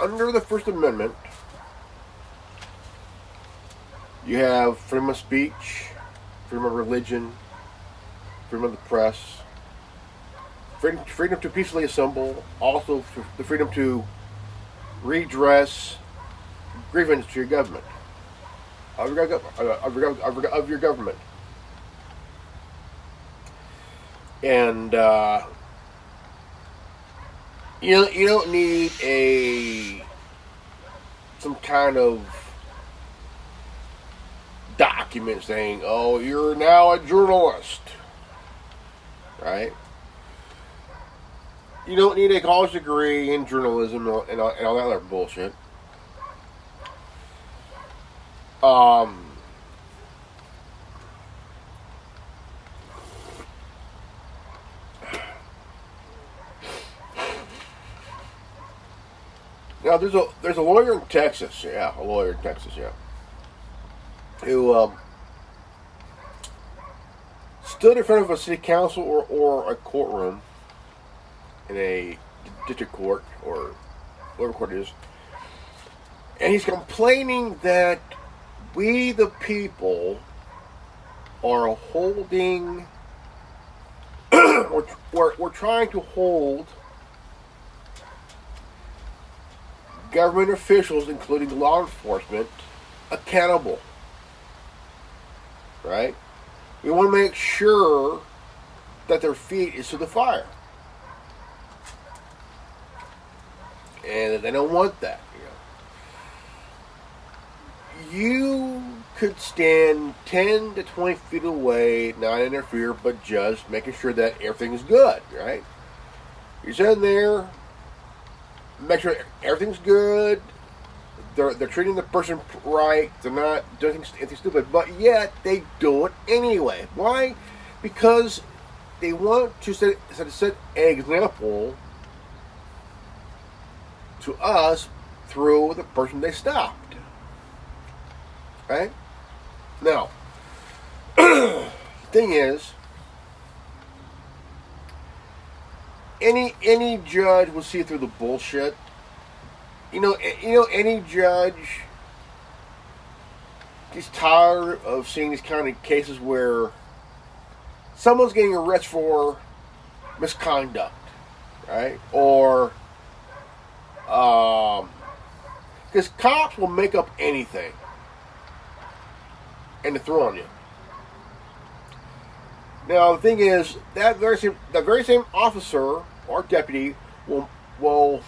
under the First Amendment, you have freedom of speech, freedom of religion, freedom of the press, freedom to peacefully assemble, also the freedom to redress grievance to your government, of your government. And you don't need some kind of document saying, "Oh, you're now a journalist," right? You don't need a college degree in journalism and all that other bullshit. Now there's a lawyer in Texas, who stood in front of a city council or a courtroom in a district court or whatever court it is, and he's complaining that we the people are holding we're trying to hold government officials, including law enforcement, accountable. Right? We want to make sure that their feet is to the fire. And they don't want that. You could stand 10 to 20 feet away, not interfere, but just making sure that everything's good, right? You're sitting there, make sure everything's good. They're treating the person right. They're not doing anything stupid, but yet they do it anyway. Why? Because they want to set an example to us through the person they stopped. Right? Now, the thing is, any judge will see through the bullshit. You know, any judge gets tired of seeing these kind of cases where someone's getting arrested for misconduct, right? Or, because cops will make up anything and to throw on you. Now, the thing is, that very same officer or deputy will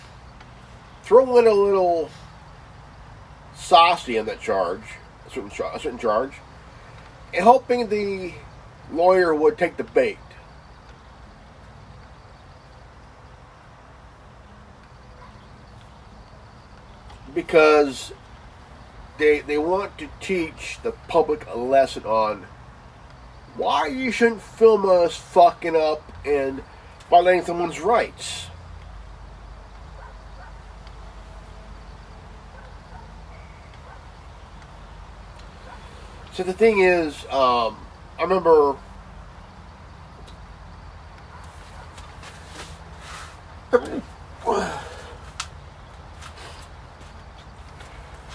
throw in a little saucy in that charge, a certain charge, and hoping the lawyer would take the bait. Because they want to teach the public a lesson on why you shouldn't film us fucking up and violating someone's rights. So the thing is, I remember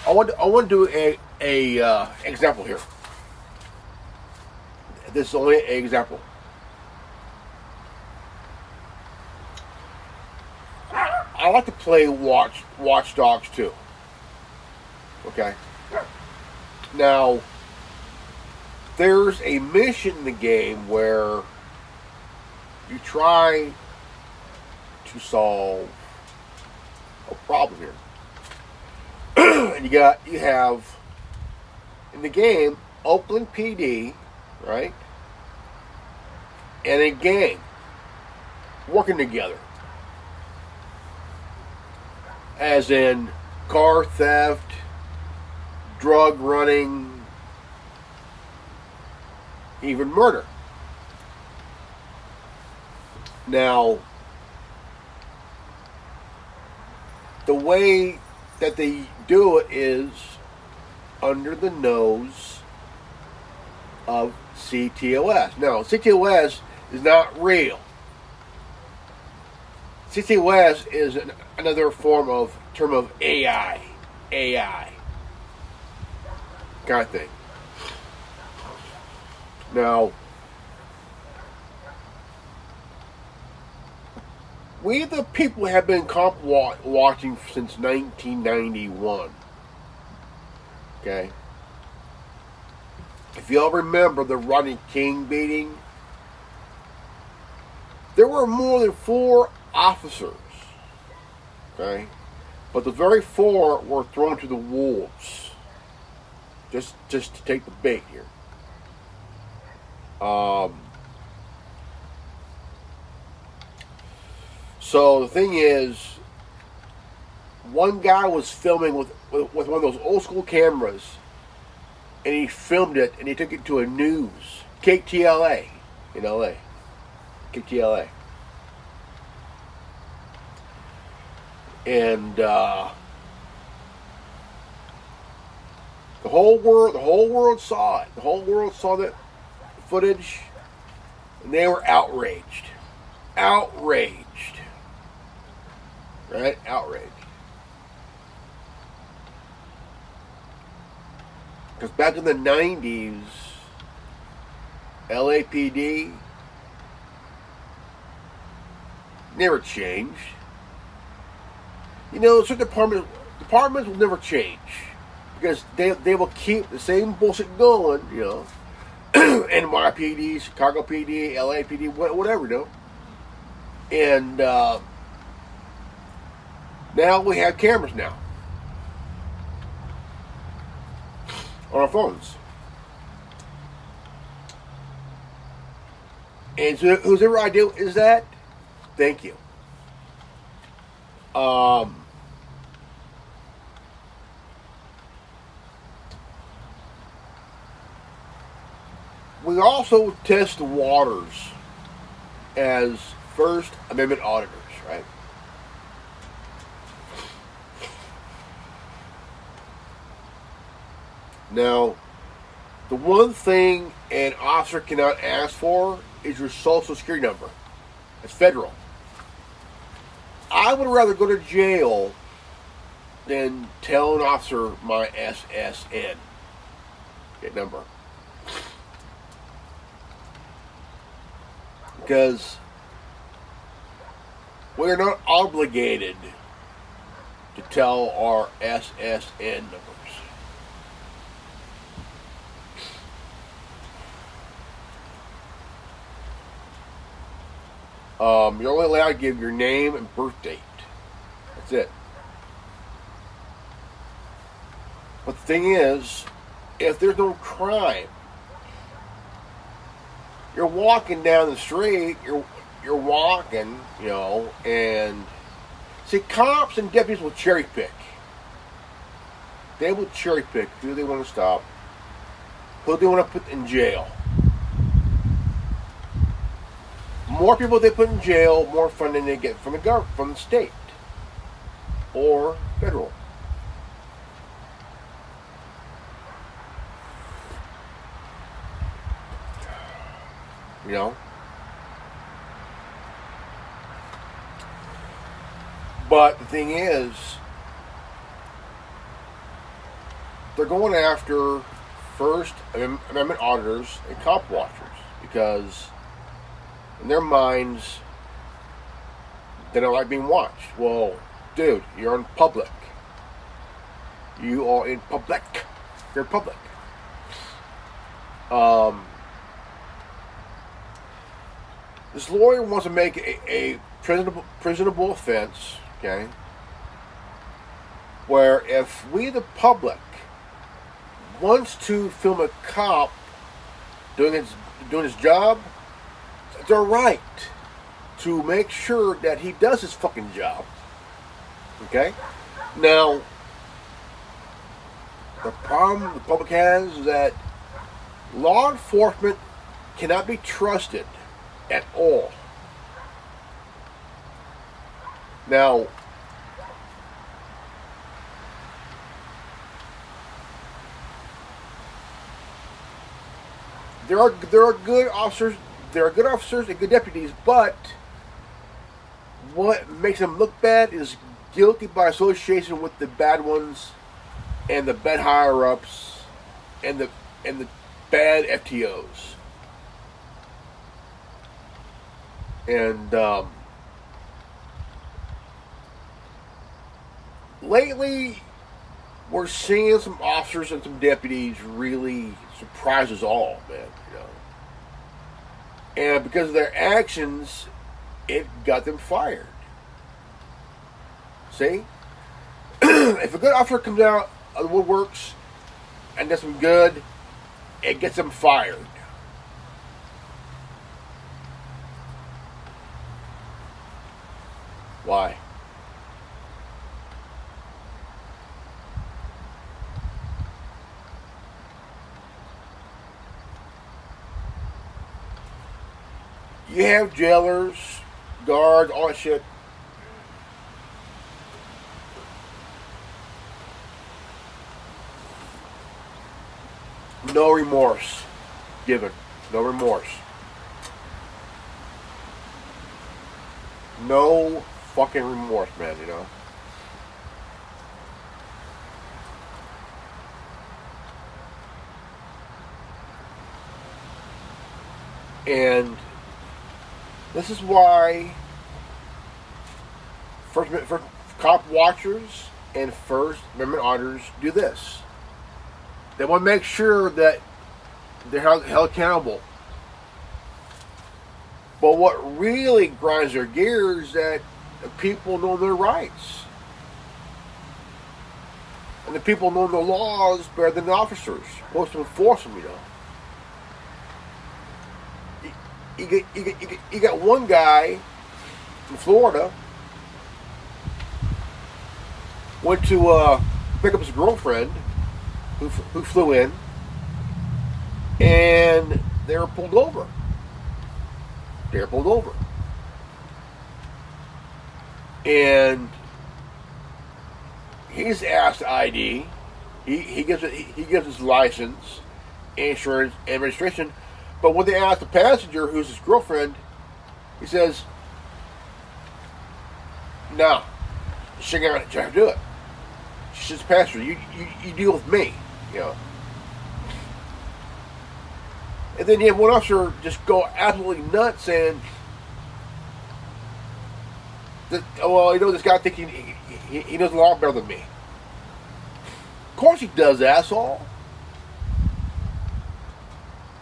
I want to do a example here. This is only an example. I like to play Watch Dogs 2. Okay. Now, there's a mission in the game where you try to solve a problem here. And you have in the game Oakland PD, right? And a gang working together. As in car theft, drug running, even murder. Now, the way that they do it is under the nose of CTOS. Now, CTOS is not real. CTOS is another term of AI kind of thing. Now, we the people have been cop watching since 1991. Okay? If y'all remember the Rodney King beating, there were more than 4 officers. Okay? But the very 4 were thrown to the wolves. Just to take the bait here. So the thing is, one guy was filming with one of those old school cameras, and he filmed it and he took it to a news, KTLA in LA, KTLA, and the whole world saw it. The whole world saw that footage, and they were outraged. Right? Outraged. Because back in the 90s, LAPD never changed. You know, certain departments will never change. Because they will keep the same bullshit going, you know. NYPD, Chicago PD, LAPD, whatever, you know. And now we have cameras now on our phones. And so whose ever idea is that? Thank you. We also test the waters as First Amendment auditors, right? Now, the one thing an officer cannot ask for is your social security number. It's federal. I would rather go to jail than tell an officer my SSN number. Because we are not obligated to tell our SSN numbers. You're only allowed to give your name and birth date. That's it. But the thing is, if there's no crime, you're walking down the street, you're walking, you know, and see, cops and deputies will cherry pick. They will cherry pick who they want to stop, who they want to put in jail. More people they put in jail, more funding they get from the government, from the state or federal. You know? But the thing is, they're going after First Amendment auditors and cop watchers because in their minds, they don't like being watched. Well, dude, you're in public. You are in public. You're in public. This lawyer wants to make a prisonable offense, okay? Where if we, the public, wants to film a cop doing his job, it's our right to make sure that he does his fucking job. Okay? Now, the problem the public has is that law enforcement cannot be trusted at all. Now, there are good officers. There are good officers and good deputies, but what makes them look bad is guilty by association with the bad ones and the bad higher ups and the bad FTOs. And lately, we're seeing some officers and some deputies really surprise us all, man. And because of their actions, it got them fired. See? If a good officer comes out of the woodworks and does some good, it gets them fired. Why? You have jailers, guards, all that shit. No remorse given. No remorse. No fucking remorse, man, And this is why first cop watchers and First Amendment auditors do this. They want to make sure that they're held accountable. But what really grinds their gears is that the people know their rights. And the people know the laws better than the officers. Supposed to enforce them, You got one guy in Florida went to pick up his girlfriend who flew in, and they were pulled over. And he's asked ID. He gives his license, insurance, and registration. But when they ask the passenger, who's his girlfriend, he says, "No, she ain't gonna do it. She's a passenger. You deal with me, And then you have one officer just go absolutely nuts saying, "Well, this guy thinks he knows a lot better than me." Of course he does, asshole.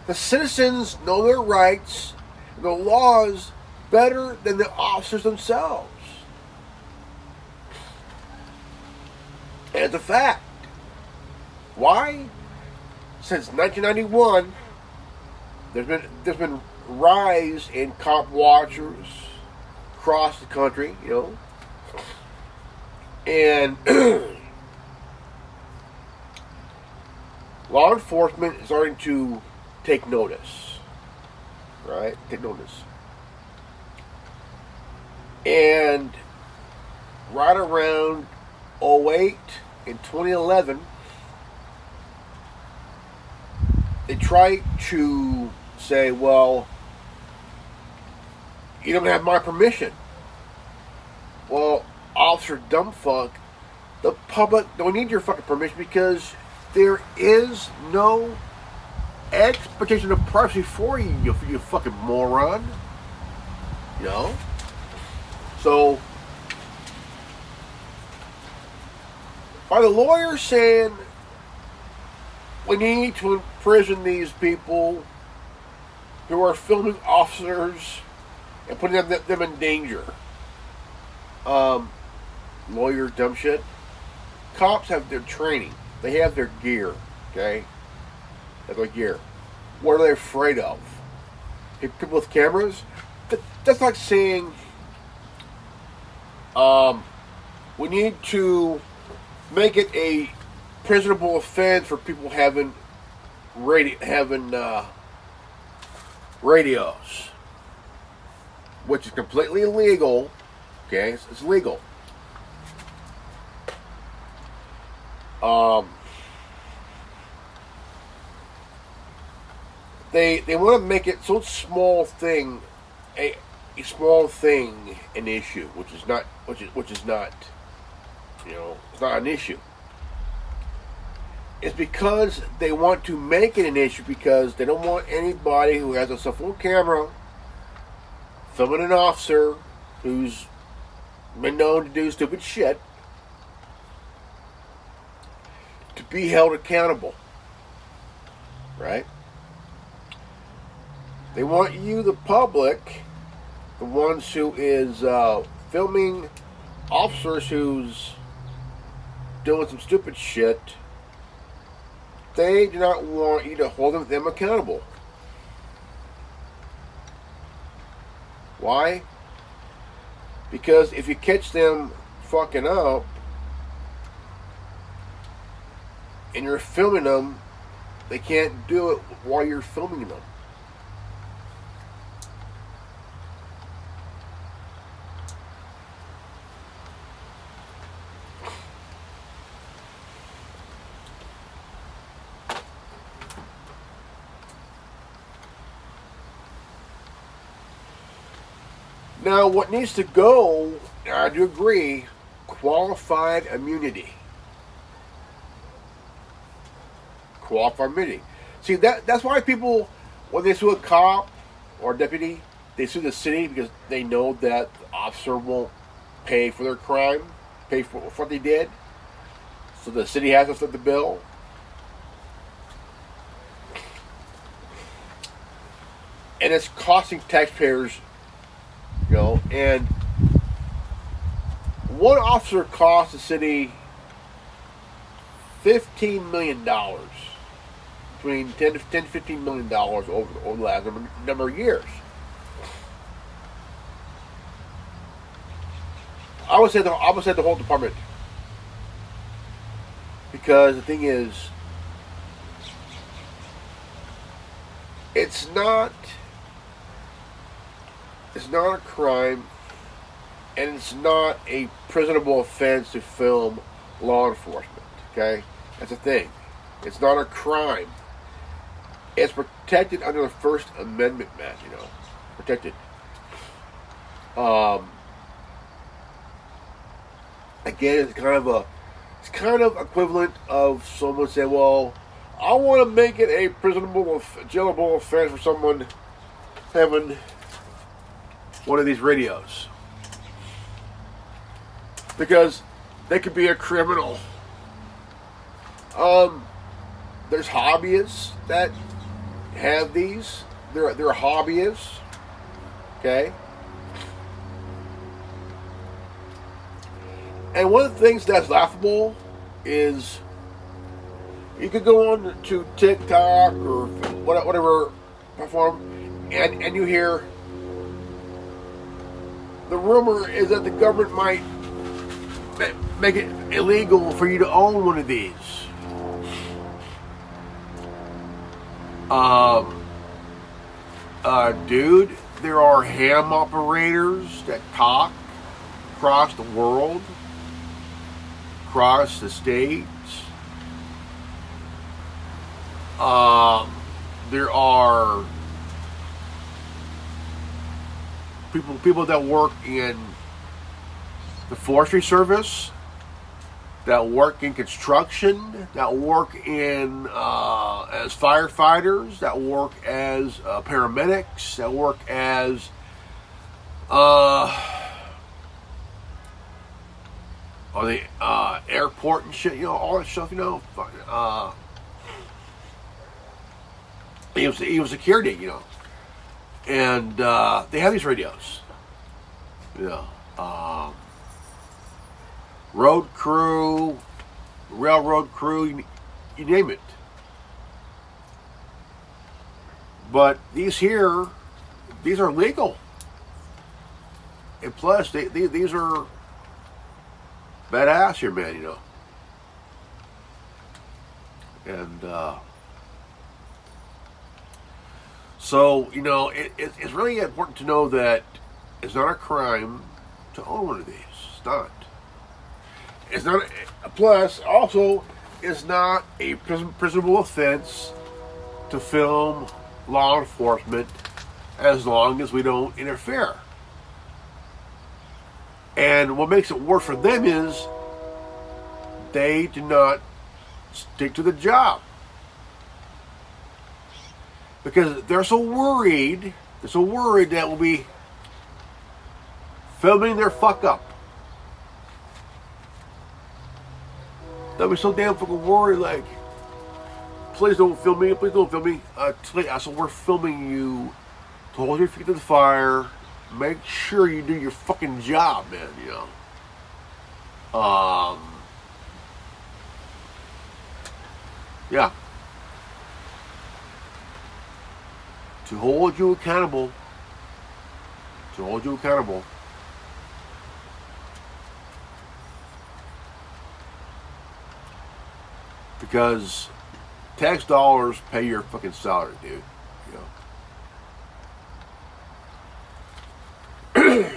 The citizens know their rights and the laws better than the officers themselves. And it's a fact. Why? Since 1991, there's been rise in cop watchers across the country, and law enforcement is starting to take notice, right? Take notice. And right around 2008 and 2011, they tried to say, well, you don't have my permission. Well, Officer Dumbfuck, the public don't need your fucking permission because there is no expectation of privacy for you, you fucking moron. So, by the lawyers saying we need to imprison these people who are filming officers and putting them in danger. Lawyer dumb shit. Cops have their training. They have their gear. Okay? They have their gear. What are they afraid of? People with cameras? That's like saying we need to make it a prisonable offense for people having radios, which is completely illegal. Okay, it's legal. They want to make it so small thing, a small thing, an issue, which is not. It's not an issue. It's because they want to make it an issue because they don't want anybody who has a cell phone camera filming an officer who's been known to do stupid shit to be held accountable. Right? They want you, the public, the ones who is filming officers who's doing some stupid shit. They do not want you to hold them accountable. Why? Because if you catch them fucking up and you're filming them, they can't do it while you're filming them. Now, what needs to go, I do agree, qualified immunity. Qualified immunity. See, that's why people, when they sue a cop or a deputy, they sue the city because they know that the officer won't pay for their crime, pay for what they did. So the city has to foot the bill. And it's costing taxpayers, and one officer cost the city $15 million, between $10 to $15 million over the last number of years. I would say the whole department, because the thing is, it's not a crime, and it's not a prisonable offense to film law enforcement. Okay, that's the thing. It's not a crime. It's protected under the First Amendment, man. Protected. Again, it's kind of equivalent of someone saying, "Well, I want to make it a prisonable, jailable offense for someone having one of these radios, because they could be a criminal." There's hobbyists that have these. They're hobbyists. Okay. And one of the things that's laughable is you could go on to TikTok or whatever platform, and you hear the rumor is that the government might make it illegal for you to own one of these. Dude, there are ham operators that talk across the world, across the states. There are people that work in the forestry service, that work in construction, that work in as firefighters, that work as paramedics, that work as on the airport and shit, all that stuff, even security, and they have these radios, road crew, railroad crew, you name it. But these are legal, and plus these are badass here, man. And so it's really important to know that it's not a crime to own one of these. It's not. It's not. Plus, also, it's not a prisonable offense to film law enforcement as long as we don't interfere. And what makes it worse for them is they do not stick to the job. Because they're so worried that we'll be filming their fuck up. They'll be so damn fucking worried, like, please don't film me, please don't film me. So we're filming you to hold your feet to the fire. Make sure you do your fucking job, man, you know. Yeah. To hold you accountable. To hold you accountable. Because tax dollars pay your fucking salary, dude. You know.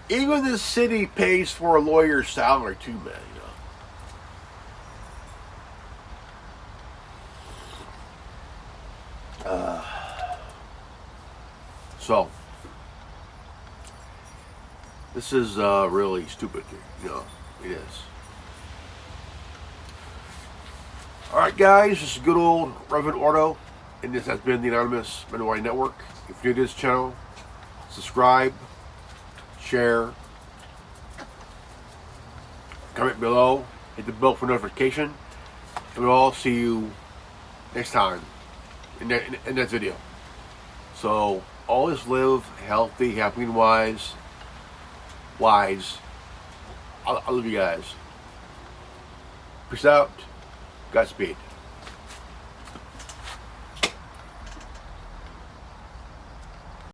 Even the city pays for a lawyer's salary too, man. You know. So this is really stupid, you know. It is. All right, guys. This is good old Reverend Ordo, and this has been the Anonymous Mando'Ade Network. If you're new to this channel, subscribe, share, comment below, hit the bell for notification, and we'll all see you next time in that video. So always live healthy, happy, and wise. I love you guys. Peace out. Godspeed.